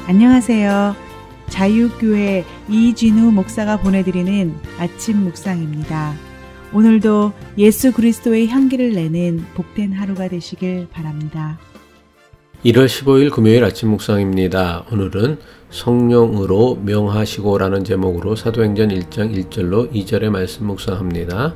안녕하세요. 자유교회 이진우 목사가 보내드리는 아침 묵상입니다. 오늘도 예수 그리스도의 향기를 내는 복된 하루가 되시길 바랍니다. 1월 15일 금요일 아침 묵상입니다. 오늘은 성령으로 명하시고라는 제목으로 사도행전 1장 1절로 2절의 말씀 묵상합니다.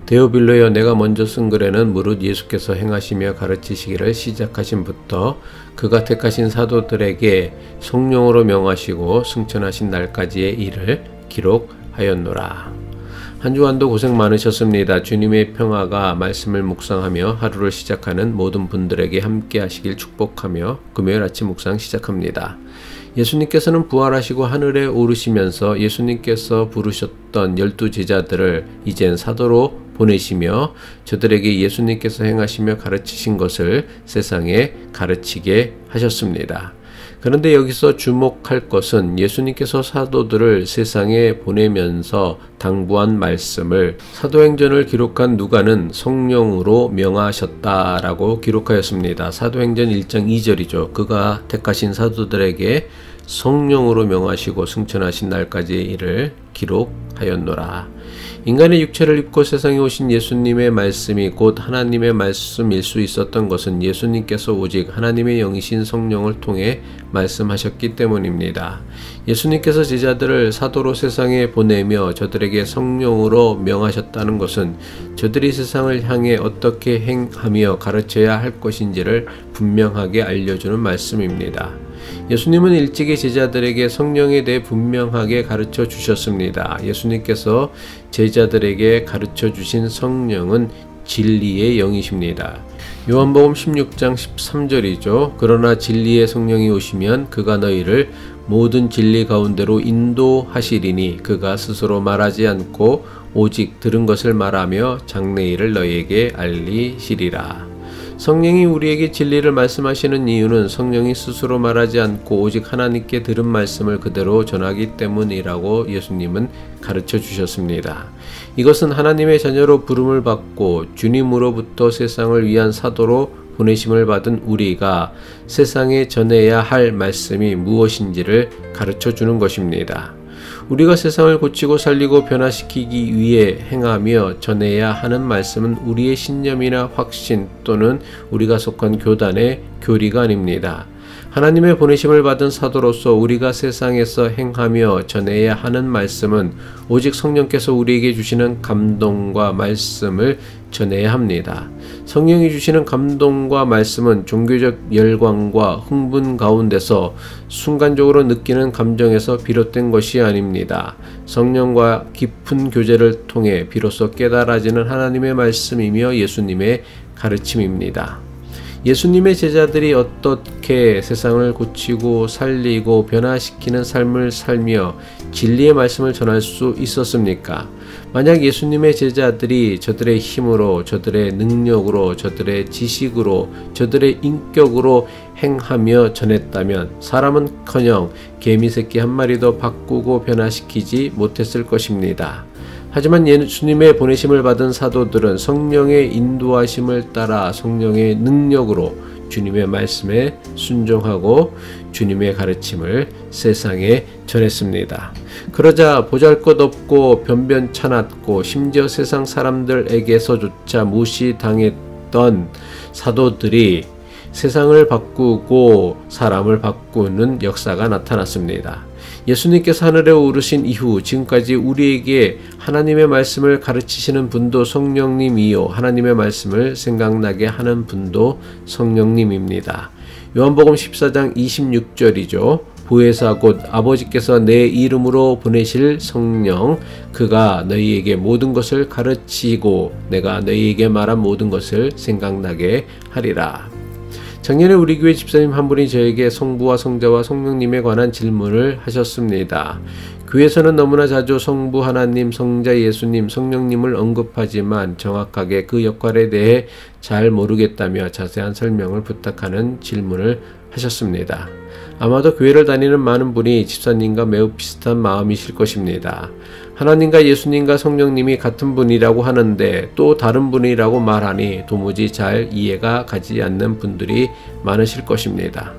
데오빌로여, 내가 먼저 쓴 글에는 무릇 예수께서 행하시며 가르치시기를 시작하신부터 그가 택하신 사도들에게 성령으로 명하시고 승천하신 날까지의 일을 기록하였노라. 한 주간도 고생 많으셨습니다. 주님의 평화가 말씀을 묵상하며 하루를 시작하는 모든 분들에게 함께 하시길 축복하며 금요일 아침 묵상 시작합니다. 예수님께서는 부활하시고 하늘에 오르시면서 예수님께서 부르셨던 12 제자들을 이젠 사도로 보내시며 저들에게 예수님께서 행하시며 가르치신 것을 세상에 가르치게 하셨습니다. 그런데 여기서 주목할 것은 예수님께서 사도들을 세상에 보내면서 당부한 말씀을 사도행전을 기록한 누가는 성령으로 명하셨다라고 기록하였습니다. 사도행전 1장 2절이죠. 그가 택하신 사도들에게 성령으로 명하시고 승천하신 날까지의 일을 기록하였노라. 인간의 육체를 입고 세상에 오신 예수님의 말씀이 곧 하나님의 말씀일 수 있었던 것은 예수님께서 오직 하나님의 영이신 성령을 통해 말씀하셨기 때문입니다. 예수님께서 제자들을 사도로 세상에 보내며 저들에게 성령으로 명하셨다는 것은 저들이 세상을 향해 어떻게 행하며 가르쳐야 할 것인지를 분명하게 알려주는 말씀입니다. 예수님은 일찍이 제자들에게 성령에 대해 분명하게 가르쳐 주셨습니다. 예수님께서 제자들에게 가르쳐 주신 성령은 진리의 영이십니다. 요한복음 16장 13절이죠. 그러나 진리의 성령이 오시면 그가 너희를 모든 진리 가운데로 인도하시리니 그가 스스로 말하지 않고 오직 들은 것을 말하며 장래일을 너희에게 알리시리라. 성령이 우리에게 진리를 말씀하시는 이유는 성령이 스스로 말하지 않고 오직 하나님께 들은 말씀을 그대로 전하기 때문이라고 예수님은 가르쳐 주셨습니다. 이것은 하나님의 자녀로 부름을 받고 주님으로부터 세상을 위한 사도로 보내심을 받은 우리가 세상에 전해야 할 말씀이 무엇인지를 가르쳐 주는 것입니다. 우리가 세상을 고치고 살리고 변화시키기 위해 행하며 전해야 하는 말씀은 우리의 신념이나 확신 또는 우리가 속한 교단의 교리가 아닙니다. 하나님의 보내심을 받은 사도로서 우리가 세상에서 행하며 전해야 하는 말씀은 오직 성령께서 우리에게 주시는 감동과 말씀을 전해야 합니다. 성령이 주시는 감동과 말씀은 종교적 열광과 흥분 가운데서 순간적으로 느끼는 감정에서 비롯된 것이 아닙니다. 성령과 깊은 교제를 통해 비로소 깨달아지는 하나님의 말씀이며 예수님의 가르침입니다. 예수님의 제자들이 어떻게 세상을 고치고 살리고 변화시키는 삶을 살며 진리의 말씀을 전할 수 있었습니까? 만약 예수님의 제자들이 저들의 힘으로, 저들의 능력으로, 저들의 지식으로, 저들의 인격으로 행하며 전했다면 사람은커녕 개미새끼 한 마리도 바꾸고 변화시키지 못했을 것입니다. 하지만 예수님의 보내심을 받은 사도들은 성령의 인도하심을 따라 성령의 능력으로 주님의 말씀에 순종하고 주님의 가르침을 세상에 전했습니다. 그러자 보잘것없고 변변찮았고 심지어 세상 사람들에게서조차 무시당했던 사도들이 세상을 바꾸고 사람을 바꾸는 역사가 나타났습니다. 예수님께서 하늘에 오르신 이후 지금까지 우리에게 하나님의 말씀을 가르치시는 분도 성령님이요 하나님의 말씀을 생각나게 하는 분도 성령님입니다. 요한복음 14장 26절이죠. 보혜사 곧 아버지께서 내 이름으로 보내실 성령 그가 너희에게 모든 것을 가르치고 내가 너희에게 말한 모든 것을 생각나게 하리라. 작년에 우리 교회 집사님 한 분이 저에게 성부와 성자와 성령님에 관한 질문을 하셨습니다. 교회에서는 너무나 자주 성부 하나님, 성자 예수님, 성령님을 언급하지만 정확하게 그 역할에 대해 잘 모르겠다며 자세한 설명을 부탁하는 질문을 하셨습니다. 아마도 교회를 다니는 많은 분이 집사님과 매우 비슷한 마음이실 것입니다. 하나님과 예수님과 성령님이 같은 분이라고 하는데 또 다른 분이라고 말하니 도무지 잘 이해가 가지 않는 분들이 많으실 것입니다.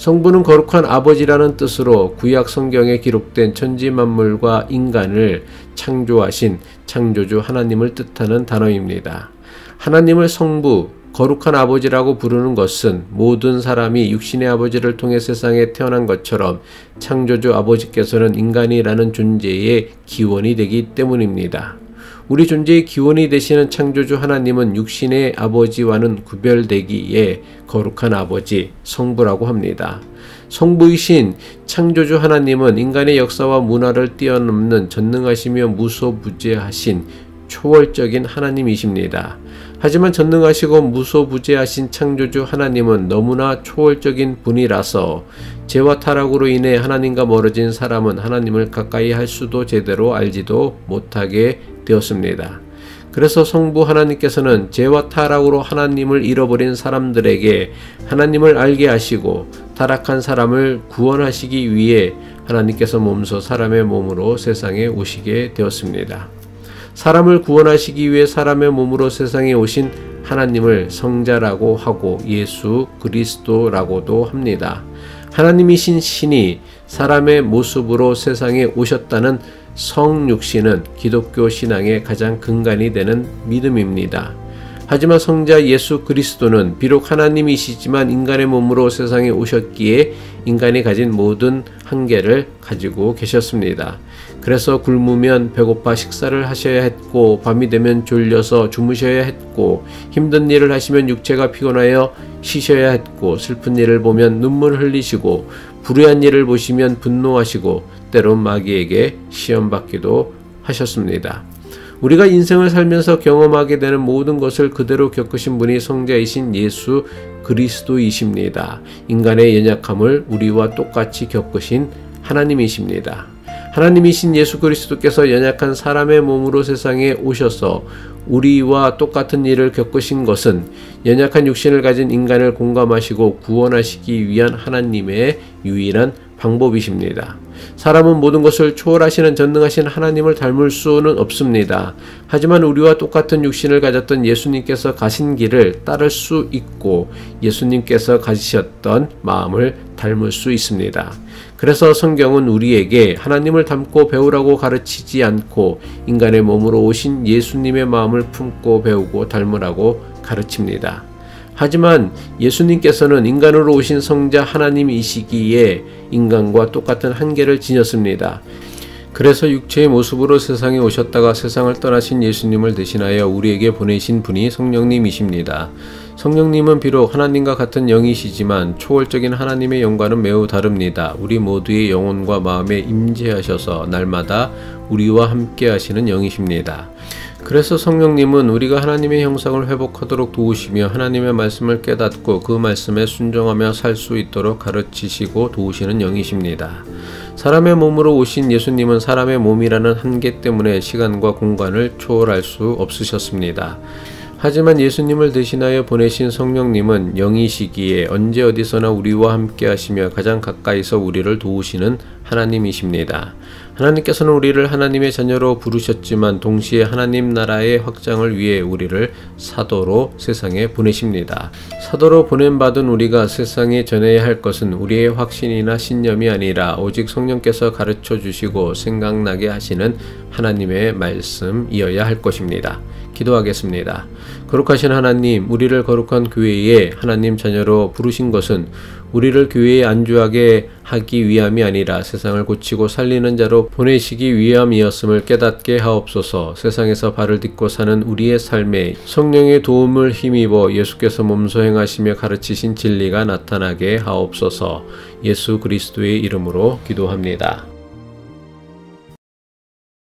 성부는 거룩한 아버지라는 뜻으로 구약 성경에 기록된 천지 만물과 인간을 창조하신 창조주 하나님을 뜻하는 단어입니다. 하나님을 성부, 거룩한 아버지라고 부르는 것은 모든 사람이 육신의 아버지를 통해 세상에 태어난 것처럼 창조주 아버지께서는 인간이라는 존재의 기원이 되기 때문입니다. 우리 존재의 기원이 되시는 창조주 하나님은 육신의 아버지와는 구별되기에 거룩한 아버지, 성부라고 합니다. 성부이신 창조주 하나님은 인간의 역사와 문화를 뛰어넘는 전능하시며 무소부재하신 초월적인 하나님이십니다. 하지만 전능하시고 무소부재하신 창조주 하나님은 너무나 초월적인 분이라서 죄와 타락으로 인해 하나님과 멀어진 사람은 하나님을 가까이 할 수도 제대로 알지도 못하게 되었습니다. 그래서 성부 하나님께서는 죄와 타락으로 하나님을 잃어버린 사람들에게 하나님을 알게 하시고 타락한 사람을 구원하시기 위해 하나님께서 몸소 사람의 몸으로 세상에 오시게 되었습니다. 사람을 구원하시기 위해 사람의 몸으로 세상에 오신 하나님을 성자라고 하고 예수 그리스도라고도 합니다. 하나님이신 신이 사람의 모습으로 세상에 오셨다는 성육신은 기독교 신앙의 가장 근간이 되는 믿음입니다. 하지만 성자 예수 그리스도는 비록 하나님이시지만 인간의 몸으로 세상에 오셨기에 인간이 가진 모든 한계를 가지고 계셨습니다. 그래서 굶으면 배고파 식사를 하셔야 했고 밤이 되면 졸려서 주무셔야 했고 힘든 일을 하시면 육체가 피곤하여 쉬셔야 했고 슬픈 일을 보면 눈물 흘리시고 불의한 일을 보시면 분노하시고 때론 마귀에게 시험받기도 하셨습니다. 우리가 인생을 살면서 경험하게 되는 모든 것을 그대로 겪으신 분이 성자이신 예수 그리스도이십니다. 인간의 연약함을 우리와 똑같이 겪으신 하나님이십니다. 하나님이신 예수 그리스도께서 연약한 사람의 몸으로 세상에 오셔서 우리와 똑같은 일을 겪으신 것은 연약한 육신을 가진 인간을 공감하시고 구원하시기 위한 하나님의 유일한 방법이십니다. 사람은 모든 것을 초월하시는 전능하신 하나님을 닮을 수는 없습니다. 하지만 우리와 똑같은 육신을 가졌던 예수님께서 가신 길을 따를 수 있고 예수님께서 가지셨던 마음을 닮을 수 있습니다. 그래서 성경은 우리에게 하나님을 닮고 배우라고 가르치지 않고 인간의 몸으로 오신 예수님의 마음을 품고 배우고 닮으라고 가르칩니다. 하지만 예수님께서는 인간으로 오신 성자 하나님이시기에 인간과 똑같은 한계를 지녔습니다. 그래서 육체의 모습으로 세상에 오셨다가 세상을 떠나신 예수님을 대신하여 우리에게 보내신 분이 성령님이십니다. 성령님은 비록 하나님과 같은 영이시지만 초월적인 하나님의 영과는 매우 다릅니다. 우리 모두의 영혼과 마음에 임재하셔서 날마다 우리와 함께 하시는 영이십니다. 그래서 성령님은 우리가 하나님의 형상을 회복하도록 도우시며 하나님의 말씀을 깨닫고 그 말씀에 순종하며 살 수 있도록 가르치시고 도우시는 영이십니다. 사람의 몸으로 오신 예수님은 사람의 몸이라는 한계 때문에 시간과 공간을 초월할 수 없으셨습니다. 하지만 예수님을 대신하여 보내신 성령님은 영이시기에 언제 어디서나 우리와 함께 하시며 가장 가까이서 우리를 도우시는 하나님이십니다. 하나님께서는 우리를 하나님의 자녀로 부르셨지만 동시에 하나님 나라의 확장을 위해 우리를 사도로 세상에 보내십니다. 사도로 보냄받은 우리가 세상에 전해야 할 것은 우리의 확신이나 신념이 아니라 오직 성령께서 가르쳐 주시고 생각나게 하시는 하나님의 말씀이어야 할 것입니다. 기도하겠습니다. 거룩하신 하나님, 우리를 거룩한 교회에 하나님 자녀로 부르신 것은 우리를 교회에 안주하게 하기 위함이 아니라 세상을 고치고 살리는 자로 보내시기 위함이었음을 깨닫게 하옵소서. 세상에서 발을 딛고 사는 우리의 삶에 성령의 도움을 힘입어 예수께서 몸소 행하시며 가르치신 진리가 나타나게 하옵소서. 예수 그리스도의 이름으로 기도합니다.